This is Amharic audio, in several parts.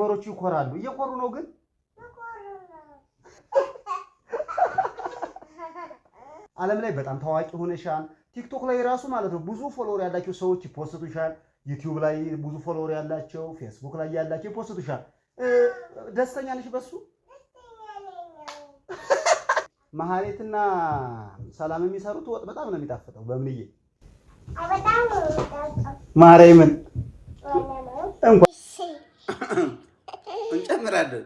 ኮሮቹ ይኮራሉ እየኮሩ ነው ግን ዓለም ላይ በጣም ታዋቂ ሆነሻል ቲክቶክ ላይ ራሱ ማለት ነው ብዙ ፎሎወር ያላቸው ሰዎች ይፖስቱሻል ዩቲዩብ ላይ ብዙ ፎሎወር ያላቸው ፌስቡክ ላይ ያላቸው ይፖስቱሻል ደስተኛ ነሽ በሱ መሐሌትና ሰላም የሚሰሩት ወጥ በጣም ነው የሚጣፍጠው በምንዬ በጣም ማርያምን እንጨምራለን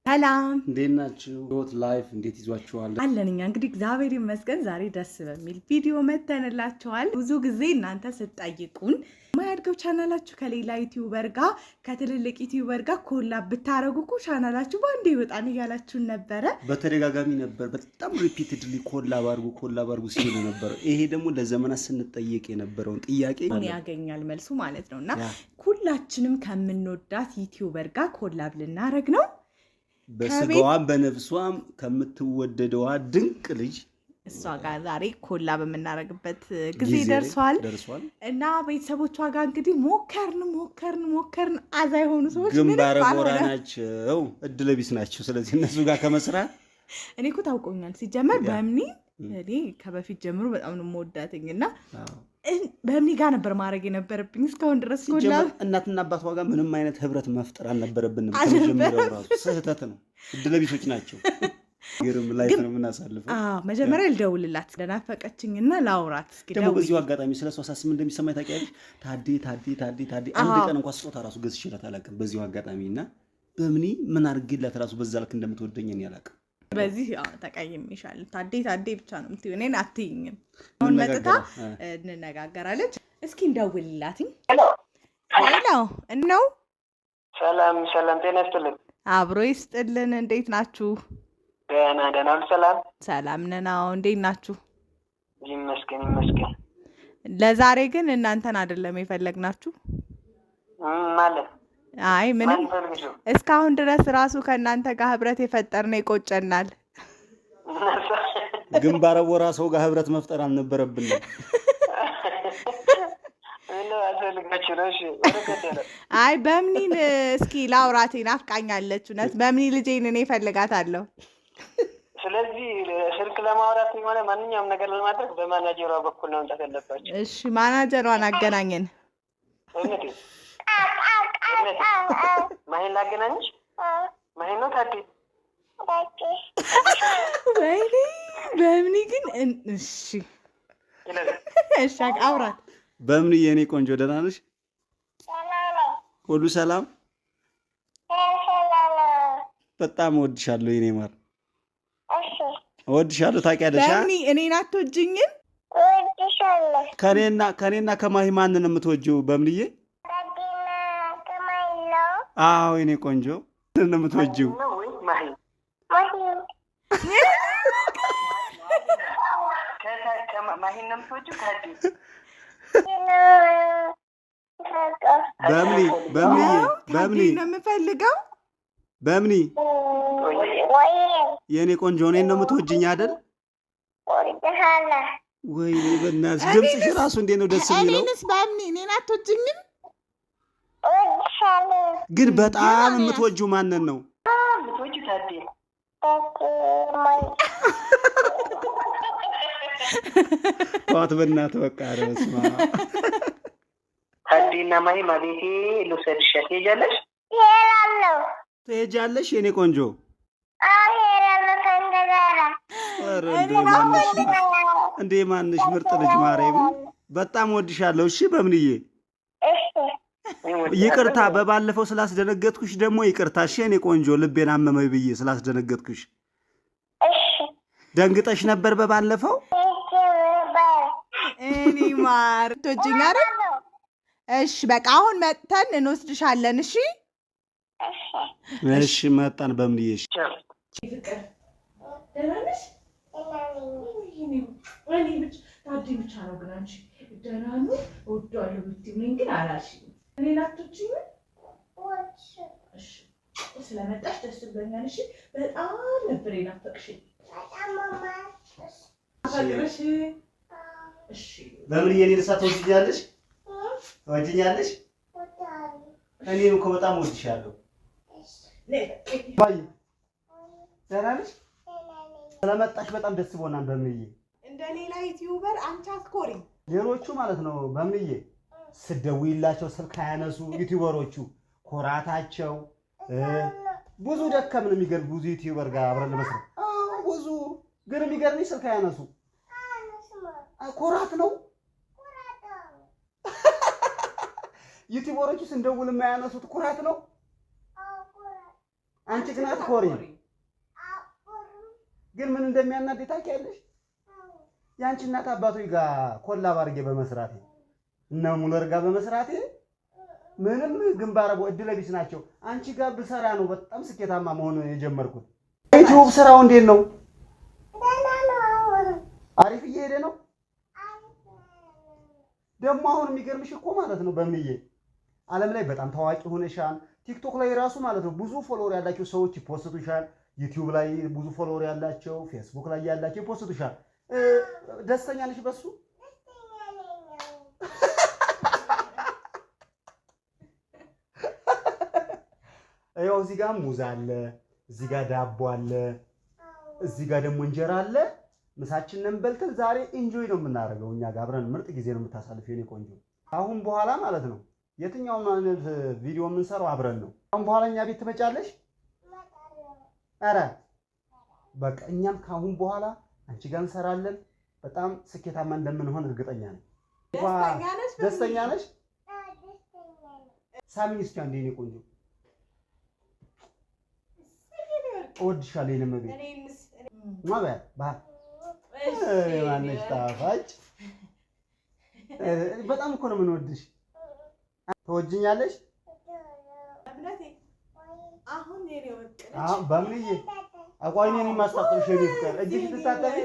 ሰላም እንዴት ናችሁ ዶት ላይፍ እንዴት ይዟችኋል አለንኛ እንግዲህ እግዚአብሔር ይመስገን ዛሬ ደስ በሚል ቪዲዮ መተንላችኋል ብዙ ጊዜ እናንተ ስትጠይቁን ማያድገው ቻናላችሁ ከሌላ ዩቲዩበር ጋር ከትልልቅ ዩቲዩበር ጋር ኮላብ ብታረጉ እኮ ቻናላችሁ ባንዴ ይወጣን እያላችሁን ነበር በተደጋጋሚ ነበር በጣም ሪፒትድሊ ኮላብ አድርጉ ሲሉ ነበር ይሄ ደግሞ ለዘመናት ስንጠየቅ የነበረውን ጥያቄ ምን ያገኛል መልሱ ማለት ነውና ሁላችንም ከምንወዳት ዩቲዩበር ጋር ኮላብ ልናረግ ነው በስጋዋም በነፍሷም ከምትወደደዋ ድንቅ ልጅ እሷ ጋር ዛሬ ኮላብ የምናረግበት ጊዜ ደርሷል እና ቤተሰቦቿ ጋር እንግዲህ ሞከርን አዛ የሆኑ ሰዎች ግንባር ጎራ ናቸው እድለቢስ ናቸው ስለዚህ እነሱ ጋር ከመስራት እኔ እኮ ታውቆኛል ሲጀመር በእምኒ እኔ ከበፊት ጀምሮ በጣም ነው የምወዳትኝና በእምኒ ጋር ነበር ማድረግ የነበረብኝ እስካሁን ድረስ ኮላብ እናትና አባቷ ጋር ምንም አይነት ህብረት መፍጠር አልነበረብንም ከመጀመሪያው ራሱ ስህተት ነው እድለቢሶች ናቸው ግርም ላይ ነው የምናሳልፈው መጀመሪያ ልደውልላት ለናፈቀችኝና ላውራት እስኪ ደግሞ በዚሁ አጋጣሚ ስለሷ ሳስም እንደሚሰማኝ ታውቂያለሽ ታዲ አንድ ቀን እንኳን ስጦታ ራሱ ገዝቼላት አላውቅም በዚሁ አጋጣሚና በእምኒ ምን አድርጌላት ራሱ በዛ ልክ እንደምትወደኝ እኔ አላውቅም በዚህ ተቀይሜሻል ታዴ ብቻ ነው የምትይው እኔን አትይኝም አሁን መጥታ እንነጋገራለች እስኪ እንደውልላትኝ ሄሎ ነው ሰላም ጤና ይስጥልን አብሮ ይስጥልን እንዴት ናችሁ ደህና ሰላም ነን እንዴት ናችሁ ይመስገን ለዛሬ ግን እናንተን አይደለም የፈለግናችሁ ማለት አይ ምንም እስካሁን ድረስ ራሱ ከእናንተ ጋር ህብረት የፈጠርነው ይቆጨናል ግንባር ጎራ ሰው ጋር ህብረት መፍጠር አልነበረብንም አይ በእምኒን እስኪ ላውራቴ ናፍቃኛለች እውነት በእምኒ ልጄን እኔ እፈልጋታለሁ ስለዚህ ስልክ ለማውራት ሆነ ማንኛውም ነገር ለማድረግ በማናጀሯ በኩል ነው እንጣት ያለባችሁ እሺ ማናጀሯን አገናኘን ማይን ላገናኝሽ ማይን ነው ታዲ ወይኔ በእምኒ ግን እሺ አውራት በእምኒ የኔ ቆንጆ ደህና ነሽ ሁሉ ሰላም በጣም ወድሻለሁ የኔ ማር ወድሻለሁ ታውቂያለሽ በእምኒ እኔን አትወጂኝም ከኔና ከማሂ ማንን የምትወጂው በእምኒዬ አዎ የኔ ቆንጆ ማንን የምትወጂው ማሂ ማሂን ነው የምትወጂው ታዲ በእምኒ ነው የምፈልገው በእምኒ የኔ ቆንጆ እኔን ነው የምትወጂኝ አይደል ወይኔ በእናትሽ ድምፅሽ ራሱ እንዴት ነው ደስ የሚለው እኔንስ በእምኒ እኔን አትወጂኝም ግን በጣም የምትወጂው ማንን ነው የምትወጂው ታዲ ተዋት በእናትህ በቃ ረስማ ታዲና ማሂ ማለቴ ልውሰድሽ ትሄጃለሽ ትሄጃለሽ የኔ ቆንጆ እንዴ ማንሽ ምርጥ ልጅ ማርያም በጣም ወድሻለሁ እሺ በእምንዬ ይቅርታ በባለፈው ስላስደነገጥኩሽ ደግሞ ይቅርታ እሺ የኔ ቆንጆ ልቤን አመመኝ ብዬ ስላስደነገጥኩሽ እሺ ደንግጠሽ ነበር በባለፈው እኔ ማር ቶጅኛ አይደል እሺ በቃ አሁን መጥተን እንወስድሻለን እሺ እሺ መጣን በእምንዬ እሺ ፍቅር ደህና ነሽ እኔ ታዲ ብቻ ነው ግን አንቺ ደህና ነው እወዳለሁ ብትይኝ ግን አላልሽም እኔ ናቶችኝ እሺ ስለመጣሽ ደስ ብሎኛል እሺ በጣም ነበር የናፈቅሽኝ በጣም ማማ አፈቅርሽ እሺ በእምንዬ እኔን ተወጂኛለሽ እኔም እኮ በጣም ወድሻለሁ። ባይ ደህና ነሽ? ስለመጣሽ በጣም ደስ ብሎናል። በምንዬ እንደ ሌላ ዩቲዩበር አንቺ አትኮሪ። ሌሎቹ ማለት ነው በምንዬ ስደውይላቸው ስልክ አያነሱ ዩቲዩበሮቹ ኮራታቸው ብዙ ደከምን። የሚገርም ብዙ ዩቲዩበር ጋር አብረን ለመስራት ብዙ ግን የሚገርምሽ ስልክ አያነሱ ኮራት ነው። ዩቲዩበሮቹ ስንደውል የማያነሱት ኩራት ነው። አንቺ ግን አትኮሪም። ግን ምን እንደሚያናድድ ታውቂያለሽ? የአንቺ እናት አባቶች ጋር ኮላብ አድርጌ በመስራቴ እና ሙለር ጋር በመስራቴ ምንም ግንባር እድለ ቢስ ናቸው። አንቺ ጋር ብሰራ ነው በጣም ስኬታማ መሆን የጀመርኩት። ዩቲዩብ ስራው እንዴት ነው? አሪፍ እየሄደ ነው። ደግሞ አሁን የሚገርምሽ እኮ ማለት ነው በምዬ ዓለም ላይ በጣም ታዋቂ ሆነሻል። ቲክቶክ ላይ ራሱ ማለት ነው ብዙ ፎሎወር ያላቸው ሰዎች ይፖስቱሻል። ዩቲዩብ ላይ ብዙ ፎሎወር ያላቸው፣ ፌስቡክ ላይ ያላቸው ይፖስቱሻል። ደስተኛ ነሽ በሱ? ያው እዚህ ጋር ሙዝ አለ፣ እዚህ ጋር ዳቦ አለ፣ እዚህ ጋር ደግሞ እንጀራ አለ። ምሳችንን በልተን ዛሬ ኢንጆይ ነው የምናደርገው። እኛ ጋር አብረን ምርጥ ጊዜ ነው የምታሳልፈው የኔ ቆንጆ። አሁን በኋላ ማለት ነው የትኛውን አይነት ቪዲዮ የምንሰራው አብረን ነው። አሁን በኋላ እኛ ቤት ትመጫለሽ? ኧረ በቃ እኛም ከአሁን በኋላ አንቺ ጋር እንሰራለን። በጣም ስኬታማ እንደምንሆን እርግጠኛ ነኝ። ደስተኛ ነሽ? ሳሚኝ እስኪ አንዴ የኔ ቆንጆ። እወድሻለሁ የኔ መቤት ማበያ ማነሽ ጣፋጭ። በጣም እኮ ነው የምንወድሽ። ትወጂኛለሽ? በምንዬ አቋይ እኔን የማስታጠብሽ የኔ ፍቅር እጅሽ ትታጠቢ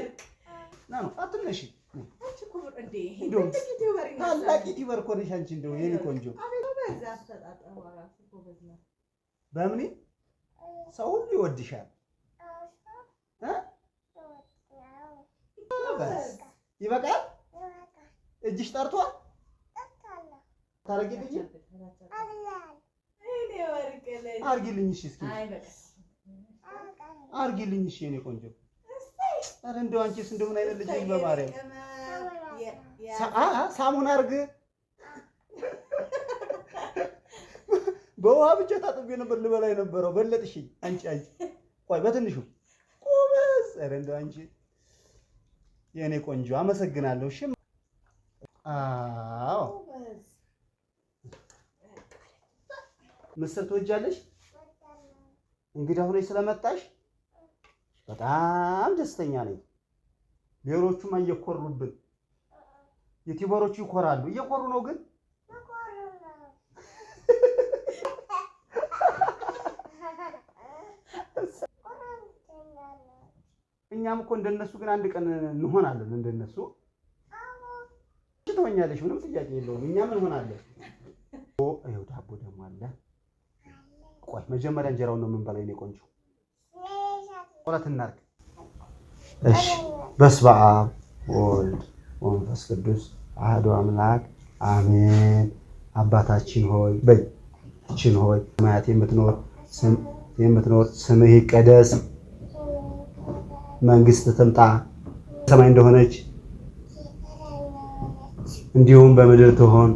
ነው አትነሽ። ታላቅ ዩቲዩበር እኮ ነሽ አንቺ እንደው የኔ ቆንጆ። በምን ሰው ሁሉ ይወድሻል። ይበቃል። እጅሽ ጠርቷል። ታረጊልኝ አርጊልኝ። እሺ እስኪ አርጊልኝ። እሺ የኔ ቆንጆ። ኧረ እንደው አንቺስ እንደው ምን አይነት ልጅ ነሽ በማርያም። ሳሙና አርግ። በውሃ ብቻ ታጥቤ ነበር ልበላ የነበረው። በለጥሽኝ አንቺ። ቆይ በትንሹ ቆበዝ። ኧረ እንደው አንቺ የኔ ቆንጆ አመሰግናለሁ። እሺ አዎ ምስር ትወጃለሽ? እንግዲህ አሁን ስለመጣሽ በጣም ደስተኛ ነኝ። ሌሎቹም እየኮሩብን፣ ዩቲዩበሮቹ ይኮራሉ። እየኮሩ ነው ግን እኛም እኮ እንደነሱ ግን አንድ ቀን እንሆናለን። እንደነሱ ትሆኛለሽ፣ ምንም ጥያቄ የለውም። እኛም እንሆናለን። ይኸው ዳቦ ደግሞ አለ። ቆይ መጀመሪያ እንጀራውን ነው የምንበላው የኔ ቆንጆ። ጸሎት እናድርግ። እሺ። በስመ አብ ወወልድ ወመንፈስ ቅዱስ አሐዱ አምላክ አሜን። አባታችን ሆይ በይችን ሆይ ሰማያት የምትኖር ስምህ ይቀደስ፣ መንግስት ትምጣ፣ ሰማይ እንደሆነች እንዲሁም በምድር ትሆን።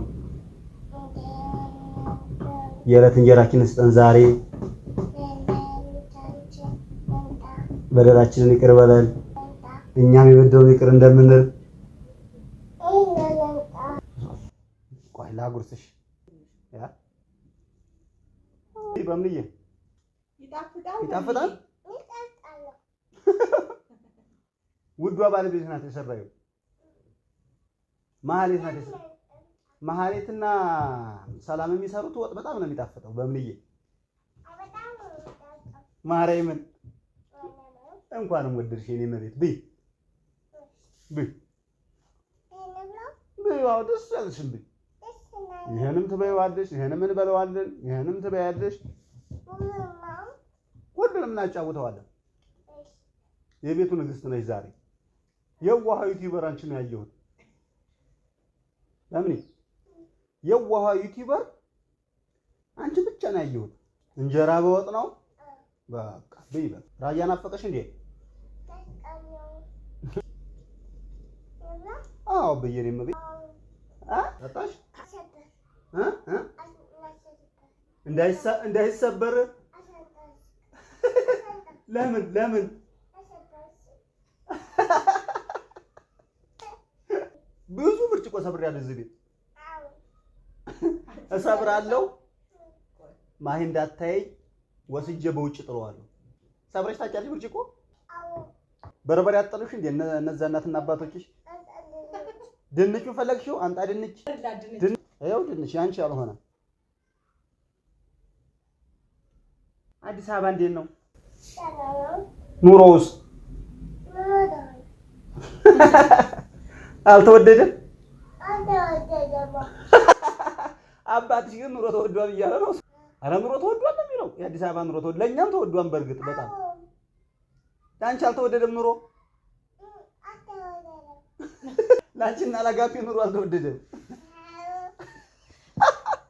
የዕለት እንጀራችንን ስጠን ዛሬ፣ በደላችንን ይቅር በለን እኛም የበደሉንን ይቅር እንደምንል። ቆይ ላጉርስሽ። በምንዬ ይጣፍጣል። ውዷ ባለቤት ናት የሰራየው። መሀሌት ናት የሰራየው። መሀሌትና ሰላም የሚሰሩት ወጥ በጣም ነው የሚጣፍጠው። በምንዬ ማርያምን እንኳንም ወደድሽ የኔ መቤት። ብይ ብይ ብይ። ዋው ደስ ያለሽን ብይ። ይሄንም ትበይዋለሽ፣ ይሄንም እንበለዋለን፣ ይሄንም ትበያለሽ። ሁሉንም እናጫውተዋለን። የቤቱ ንግስት ነሽ ዛሬ። የዋሃ ዩቲዩበር አንቺ ነው ያየሁት። ለምን የዋሃ ዩቲዩበር አንቺ ብቻ ነው ያየሁት። እንጀራ በወጥ ነው በቃ በይ። በቃ ራያ ናፈቀሽ እንዴ? አዎ በየኔም ቤት ጠጣሽ እንዳይሰበር ለምን ብዙ ብርጭቆ ሰብሬያለሁ እዚህ ቤት እሰብራለሁ። ማሂ እንዳታየኝ ወስጄ በውጭ ጥለዋለሁ። ሰብረሽ ታውቂያለሽ ብርጭቆ? በርበሬ አጠሉሽ እንዴ እነዛ እናትና አባቶችሽ? ድንቹን ፈለግሽው? አንጣ ድንች ይኸው ድንች ያንቺ ያልሆነ። አዲስ አበባ እንዴት ነው ኑሮውስ? አልተወደደም? አባትሽ ግን ኑሮ ተወዷል እያለ ነው። ኧረ ኑሮ ተወዷል ነው የሚለው። የአዲስ አበባ ኑሮ ተወዷል፣ ለእኛም ተወዷል። በእርግጥ በጣም ለአንቺ አልተወደደም ኑሮ? ለአንቺና ለጋፒ ኑሮ አልተወደደም።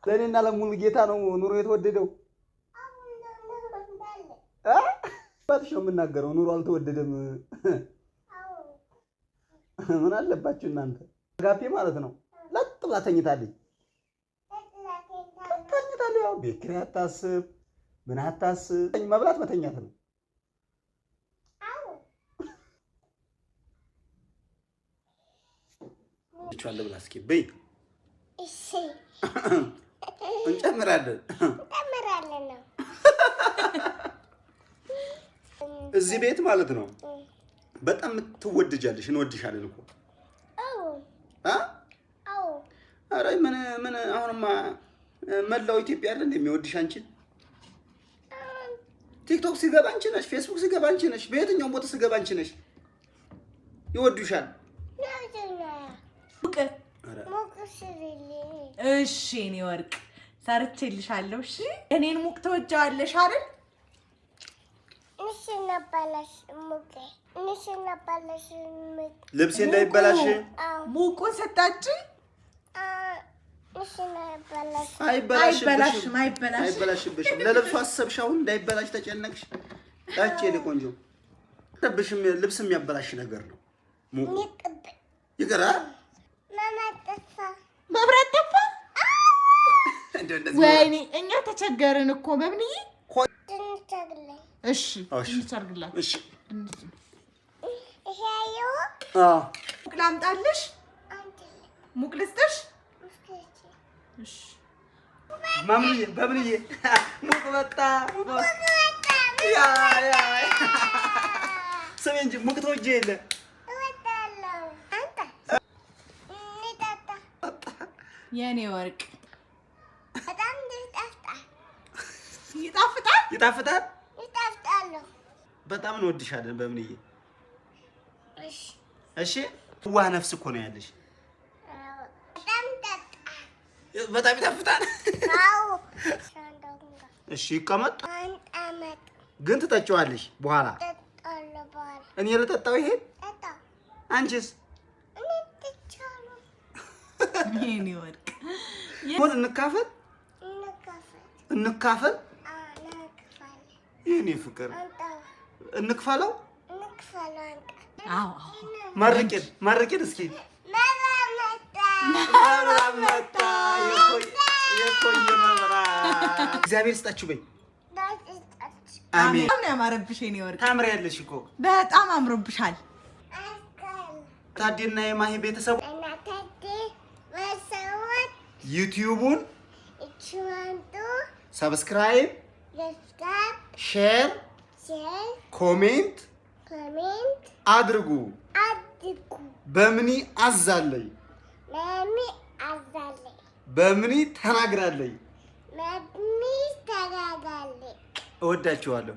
ለእኔና ለሙሉ ጌታ ነው ኑሮ የተወደደው። አባትሽ ነው የምናገረው። ኑሮ አልተወደደም። ምን አለባችሁ እናንተ? ጋፒ ማለት ነው ለጥ ብላ ተኝታለች። ያው ቤት ኪራይ አታስብ፣ ምን አታስብ፣ መብላት መተኛት ነው። ይቻላል ብላ እስኪ በይ። እሺ እንጨምራለን ነው እዚህ ቤት ማለት ነው። በጣም ትወድጃለሽ፣ እንወድሻለን እኮ። አዎ ኧረ ምን አሁንማ መላው ኢትዮጵያ አይደል እንደሚወድሽ አንቺን። ቲክቶክ ሲገባ አንቺ ነሽ፣ ፌስቡክ ሲገባ አንቺ ነሽ፣ በየትኛውም ቦታ ሲገባ አንቺ ነሽ። ይወዱሻል። እሺ እኔ ወርቅ ሰርቼልሻለሁ። እሺ እኔን ሙቅ ተወጃለሽ አይደል? ልብሴ እንዳይበላሽ ሙቁን ሰጣችኝ። አይበላሽብሽም። ለልብሱ አሰብሽ፣ አሁን እንዳይበላሽ ተጨነቅሽ። ታቼ ለቆንጆ ተብሽም ልብስ የሚያበላሽ ነገር ነው። ሙቁ ይገራ መብራት ጠፋ። ወይኔ እኛ ተቸገርን እኮ በብንዬ። እሺ እንሰርግላት። እሺ ሙቅ ላምጣልሽ? ሙቅ ልስጥሽ? እሺ ማምዬ በብንዬ ሙቅ መጣ። ያ ስሚ እንጂ ሙቅ ተወጄ የለ የኔ ወርቅ በጣም ይጣፍጣል። ይጣፍጣል። በጣም እንወድሻለን በብንዬ። እሺ ዋህ ነፍስ እኮ ነው ያለሽ። በጣም ይጣፍጣል። እሺ ይቀመጥ። ግን ትጠጪዋለሽ በኋላ። እኔ ልጠጣው ይሄ? አንቺስ? የኔ ወርቅ ምን እንካፈል? እንካፈል። የኔ ፍቅር እንክፈለው። አዎ መርቂን እስኪ። መጣ የቆየ መብራት። እግዚአብሔር ይስጣችሁ በይ። አሜን። በጣም ነው ያማረብሽ የኔ ወርቅ። ታምሪያለሽ እኮ በጣም አምሮብሻል። ታዲና የማሂ ቤተሰብ ዩቲዩቡን ሰብስክራይብ፣ ሼር፣ ኮሜንት አድርጉ። በምኒ አዛለይ በምኒ ተናግራለይ። እወዳችኋለሁ።